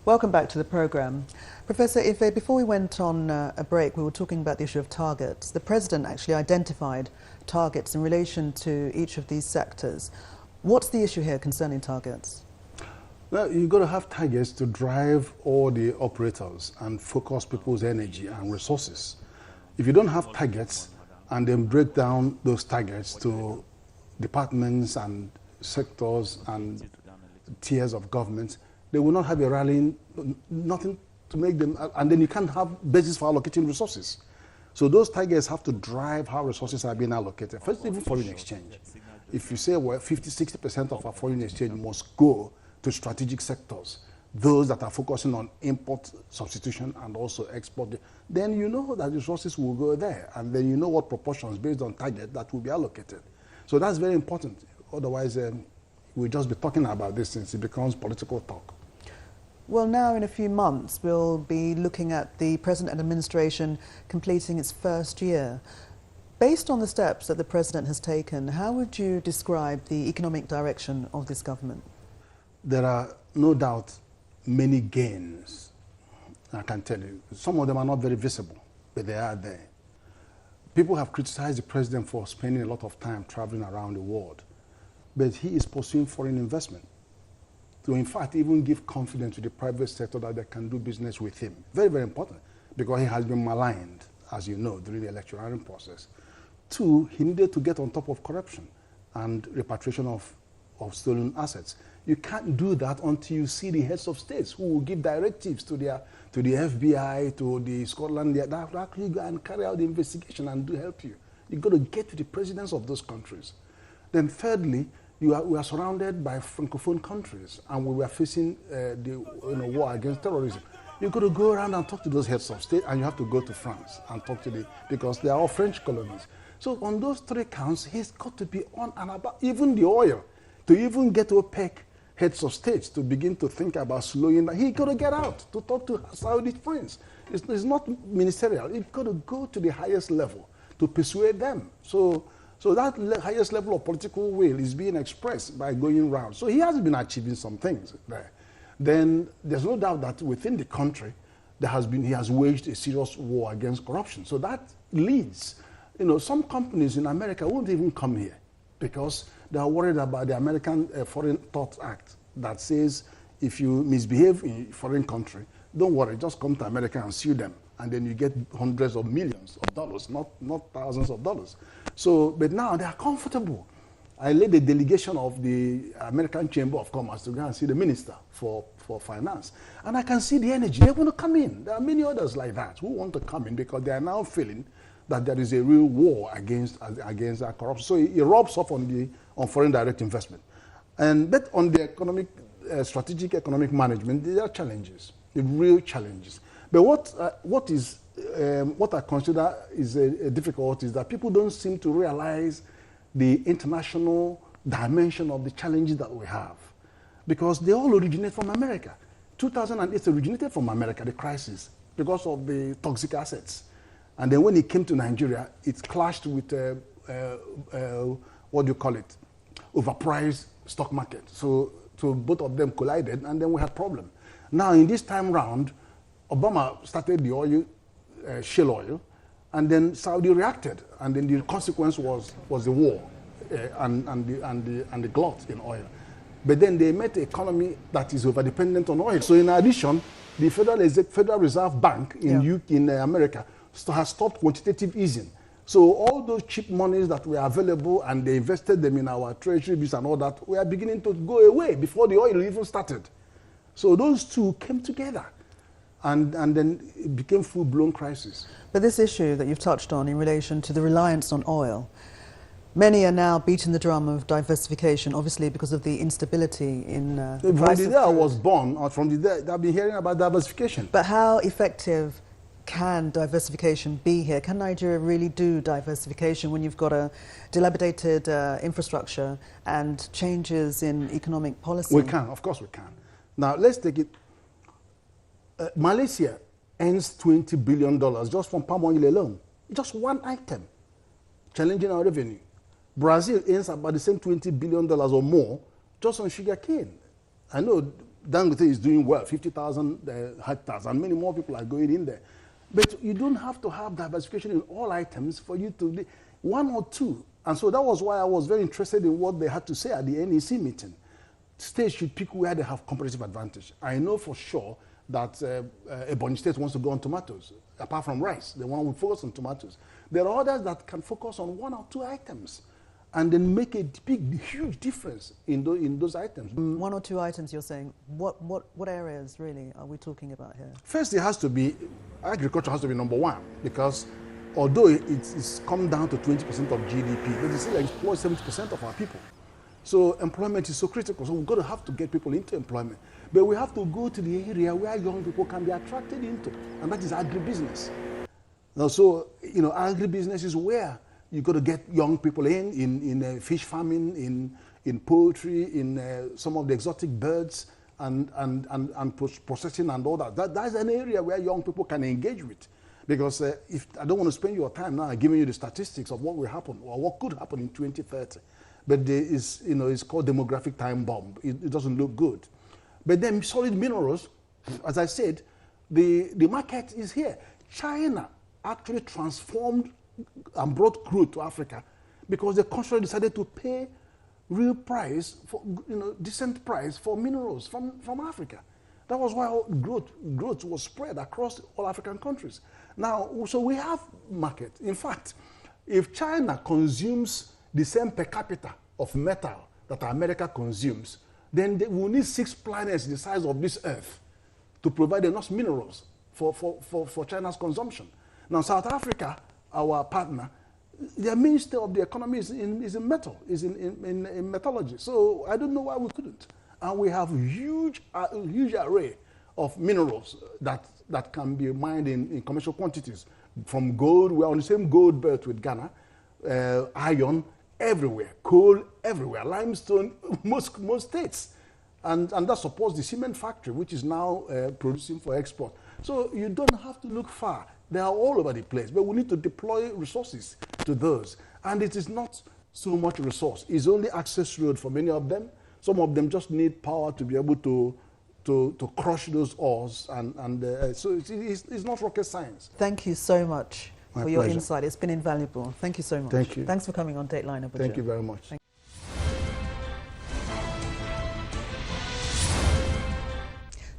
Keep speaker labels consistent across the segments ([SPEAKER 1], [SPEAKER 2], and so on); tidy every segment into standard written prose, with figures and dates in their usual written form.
[SPEAKER 1] Welcome back to the programme. Professor Ife, before we went on a break, we were talking about the issue of targets. The President actually identified targets in relation to each of these sectors. What's the issue here concerning targets?
[SPEAKER 2] Well, you've got to have targets to drive all the operators and focus people's energy and resources. If you don't have targets and then break down those targets to departments and sectors and tiers of government, they will not have a rallying, nothing to make them, and then you can't have basis for allocating resources. So those targets have to drive how resources are being allocated. First, even foreign exchange. If you say, well, 50–60% of our foreign exchange must go to strategic sectors, those that are focusing on import substitution and also export, then you know that resources will go there, and then you know what proportions based on target that will be allocated. So that's very important. Otherwise, we'll just be talking about this since it becomes political talk.
[SPEAKER 1] Well, now in a few months, we'll be looking at the President and administration completing its first year. Based on the steps that the President has taken, how would you describe the economic direction of this government?
[SPEAKER 2] There are no doubt many gains, I can tell you. Some of them are not very visible, but they are there. People have criticized the President for spending a lot of time traveling around the world, but he is pursuing foreign investment to, in fact, even give confidence to the private sector that they can do business with him. Very, very important, because he has been maligned, as you know, during the electoral process. Two, he needed to get on top of corruption and repatriation of stolen assets. You can't do that until you see the heads of states who will give directives to the FBI, to the Scotland, that will actually go and carry out the investigation and help you. You've got to get to the presidents of those countries. Then thirdly, we are surrounded by Francophone countries, and we were facing the war against terrorism. You've got to go around and talk to those heads of state, and you have to go to France and talk to because they are all French colonies. So on those three counts, he's got to be on and about, even the oil, to even get OPEC heads of states to begin to think about slowing down. He's got to get out to talk to Saudi friends. It's not ministerial. He's got to go to the highest level to persuade them. So that highest level of political will is being expressed by going round. So he has been achieving some things there. Then there's no doubt that within the country, he has waged a serious war against corruption. So that leads, some companies in America won't even come here because they are worried about the American Foreign Thought Act that says if you misbehave in a foreign country, don't worry, just come to America and sue them. And then you get hundreds of millions of dollars, not thousands of dollars. So, but now they are comfortable. I led a delegation of the American Chamber of Commerce to go and see the Minister for Finance. And I can see the energy. They want to come in. There are many others like that who want to come in because they are now feeling that there is a real war against that corruption. So it rubs off on foreign direct investment. But on the strategic economic management, there are challenges, the real challenges. But what I consider is a difficulty is that people don't seem to realize the international dimension of the challenges that we have, because they all originate from America. 2008 originated from America, the crisis, because of the toxic assets. And then when it came to Nigeria, it clashed with, overpriced stock market. So both of them collided, and then we had problem. Now, in this time round, Obama started the oil, shale oil, and then Saudi reacted, and then the consequence was the war and the glut in oil. But then they met an economy that is overdependent on oil. So in addition, the Federal Reserve Bank in America has stopped quantitative easing. So all those cheap monies that were available and they invested them in our treasury bills and all that were beginning to go away before the oil even started. So those two came together. And then it became full-blown crisis. But
[SPEAKER 1] this issue that you've touched on in relation to the reliance on oil, many are now beating the drum of diversification, obviously because of the instability in the price.
[SPEAKER 2] From the day I was born, or from the day I've been hearing about diversification.
[SPEAKER 1] But how effective can diversification be here? Can Nigeria really do diversification when you've got a dilapidated infrastructure and changes in economic policy?
[SPEAKER 2] We can, of course we can. Now let's take it. Malaysia earns $20 billion just from palm oil alone. Just one item, challenging our revenue. Brazil earns about the same $20 billion or more just on sugar cane. I know Dangote is doing well, 50,000 hectares, and many more people are going in there. But you don't have to have diversification in all items for you to, one or two. And so that was why I was very interested in what they had to say at the NEC meeting. States should pick where they have competitive advantage. I know for sure that Ebonyi State wants to go on tomatoes, apart from rice. They want to focus on tomatoes. There are others that can focus on one or two items and then make a huge difference in those items.
[SPEAKER 1] One or two items, you're saying. What areas, really, are we talking about here?
[SPEAKER 2] First, it has to be, agriculture has to be number one, because although it's come down to 20% of GDP, but it still employs 70% of our people. So employment is so critical, so we've got to have to get people into employment. But we have to go to the area where young people can be attracted into, and that is agribusiness. Now, so, agribusiness is where you've got to get young people in fish farming, in poultry, in some of the exotic birds, and processing and all that. That's an area where young people can engage with. Because if I don't want to spend your time now giving you the statistics of what will happen or what could happen in 2030, but it's called demographic time bomb. It doesn't look good. But then solid minerals, as I said, the market is here. China actually transformed and brought growth to Africa because they consciously decided to pay real price for decent price for minerals from Africa. That was why growth was spread across all African countries. Now, so we have market. In fact, if China consumes the same per capita of metal that America consumes, then they will need 6 planets the size of this Earth to provide enough minerals for China's consumption. Now, South Africa, our partner, the mainstay of the economy is in metal, is in metallurgy. So I don't know why we couldn't. And we have huge array of minerals that can be mined in commercial quantities. From gold, we're on the same gold belt with Ghana, iron everywhere, coal everywhere, limestone, most states. And that supports the cement factory, which is now producing for export. So you don't have to look far. They are all over the place, but we need to deploy resources to those. And it is not so much resource. It's only access road for many of them. Some of them just need power to be able to crush those ores. So it's not rocket science.
[SPEAKER 1] Thank you so much
[SPEAKER 2] My
[SPEAKER 1] for your
[SPEAKER 2] pleasure.
[SPEAKER 1] insight. It's been invaluable. Thank you so much.
[SPEAKER 2] Thank you.
[SPEAKER 1] Thanks for coming on Dateline Abuja.
[SPEAKER 2] Thank you very much.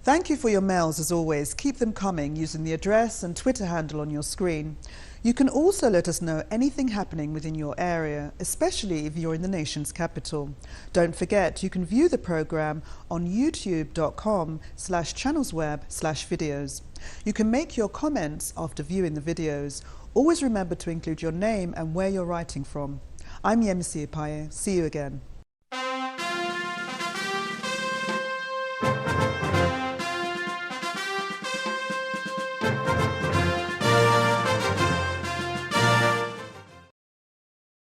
[SPEAKER 1] Thank you for your mails as always. Keep them coming using the address and Twitter handle on your screen. You can also let us know anything happening within your area, especially if you're in the nation's capital. Don't forget, you can view the program on youtube.com/channelsweb/videos. You can make your comments after viewing the videos. Always remember to include your name and where you're writing from. I'm Yemisi Epaye. See you again.